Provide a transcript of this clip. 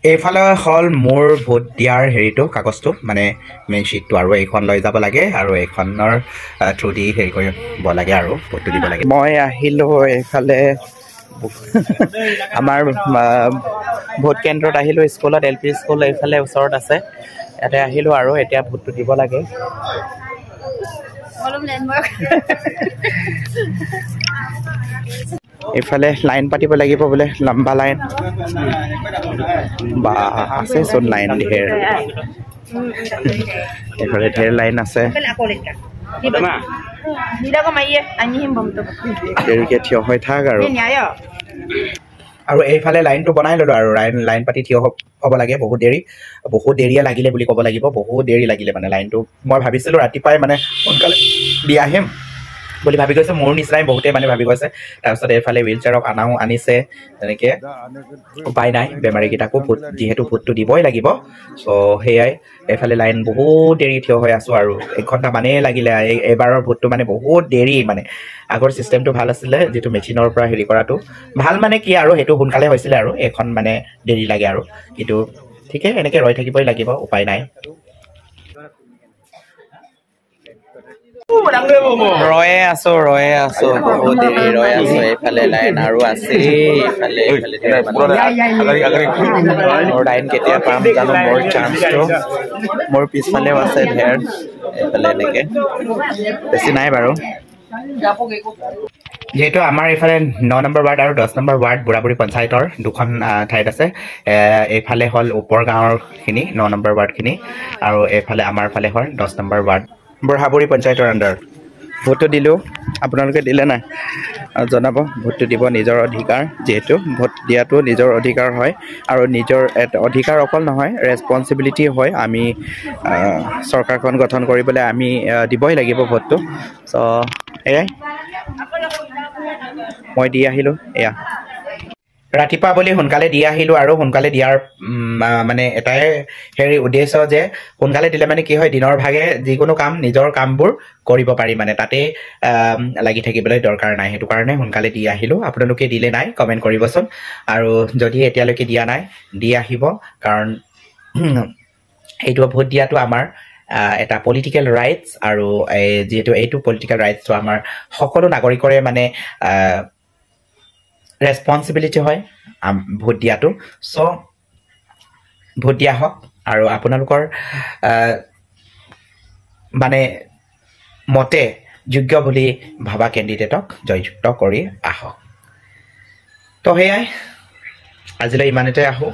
এইফালে হ'ল মোৰ ভোট দিয়াৰ হেৰিটো কাগজটো মানে মেইন শ্বীটটো আৰু এইখন লৈ যাব লাগে আৰু এইখনৰ থ্ৰু দি হেৰি কৰিব লাগে আৰু ভোটটো দিব লাগে মই আহিলোঁ এইফালে আমাৰ ভোট কেন্দ্ৰত আহিলোঁ স্কুলত LP স্কুল এইফালে ওচৰত আছে ইয়াতে আহিলোঁ আৰু এতিয়া ভোটটো দিব লাগে এইফালে লাইন পাতিব লাগিব বোলে লম্বা লাইন বা আছে চোন লাইন ঢেৰ এইফালে ঢেৰ লাইন আছে দেৰিকে থিয় হৈ থাক আৰু এইফালে লাইনটো বনাই ল'লোঁ আৰু লাইন পাতি থিয় হ'ব লাগে বহুত দেৰিয়ে লাগিলে বুলি ক'ব লাগিব বহুত দেৰি লাগিলে মানে লাইনটো মই ভাবিছিলোঁ ৰাতিপুৱাই মানে সোনকালে দি আহিম বুলি ভাবি গৈছে মোৰ নিচিনাই বহুতে মানে ভাবি গৈছে তাৰপিছত এইফালে হুইল চেয়াৰক আনিছে তেনেকৈ উপায় নাই বেমাৰীকেইটাকো যিহেতু ভোটটো দিবই লাগিব চ' সেয়াই এইফালে লাইন বহুত দেৰি থিয় হৈ আছোঁ আৰু 1 ঘণ্টা মানেই লাগিলে এইবাৰৰ ভোটটো মানে বহুত দেৰি মানে আগৰ চিষ্টেমটো ভাল আছিলে যিটো মেচিনৰ পৰা হেৰি কৰাটো ভাল মানে কি আৰু সেইটো সোনকালে হৈছিলে আৰু এখন মানে দেৰি লাগে আৰু কিন্তু ঠিকেই এনেকৈ ৰৈ থাকিবই লাগিব উপায় নাই ৰয়ে আছো বহুত দেৰি ৰৈ আছো এইফালে লাইন আৰু আছে মোৰ লাইন কেতিয়া পাম জানো মোৰ চান্সটো মোৰ পিছফালেও আছে ঢেৰ এইফালে এনেকৈ বেছি নাই বাৰু যিহেতু আমাৰ এইফালে 9 নম্বৰ ৱাৰ্ড আৰু 10 নম্বৰ ৱাৰ্ড বুঢ়াবুঢ়ী পঞ্চায়তৰ দুখন ঠাইত আছে এইফালে হ'ল ওপৰ গাঁৱৰখিনি 9 নম্বৰ ৱাৰ্ডখিনি আৰু এইফালে আমাৰ ফালে হ'ল 10 নম্বৰ ৱাৰ্ড বুঢ়াবুঢ়ী পঞ্চায়তৰ আণ্ডাৰ ভোটটো দিলোঁ আপোনালোকে দিলে নাই জনাব ভোটটো দিব নিজৰ অধিকাৰ যিহেতু ভোট দিয়াটো নিজৰ অধিকাৰ হয় আৰু নিজৰ অধিকাৰ অকল নহয় ৰেছপনচিবিলিটি হয় আমি চৰকাৰখন গঠন কৰিবলৈ আমি দিবই লাগিব ভোটটো চ' এয়াই মই দি আহিলোঁ এয়া ৰাতিপুৱা বুলি সোনকালে দি আহিলোঁ আৰু সোনকালে দিয়াৰ মানে এটাই হেৰি উদ্দেশ্য যে সোনকালে দিলে মানে কি হয় দিনৰ ভাগে যিকোনো কাম নিজৰ কামবোৰ কৰিব পাৰি মানে তাতে লাগি থাকিবলৈ দৰকাৰ নাই সেইটো কাৰণে সোনকালে দি আহিলোঁ আপোনালোকে দিলে নাই কমেণ্ট কৰিবচোন আৰু যদি এতিয়ালৈকে দিয়া নাই দি আহিব কাৰণ এইটো ভোট দিয়াটো আমাৰ এটা পলিটিকেল ৰাইটছ আৰু যিহেতু এইটো পলিটিকেল ৰাইটছটো আমাৰ সকলো নাগৰিকৰে মানে ৰেছপনচিবিলিটি হয় ভোট দিয়াটো চ' ভোট দিয়া হওক আৰু আপোনালোকৰ মানে মতে যোগ্য বুলি ভাবা কেণ্ডিডেটক জয়যুক্ত কৰি আহক তো সেয়াই আজিলৈ ইমানতে আহোঁ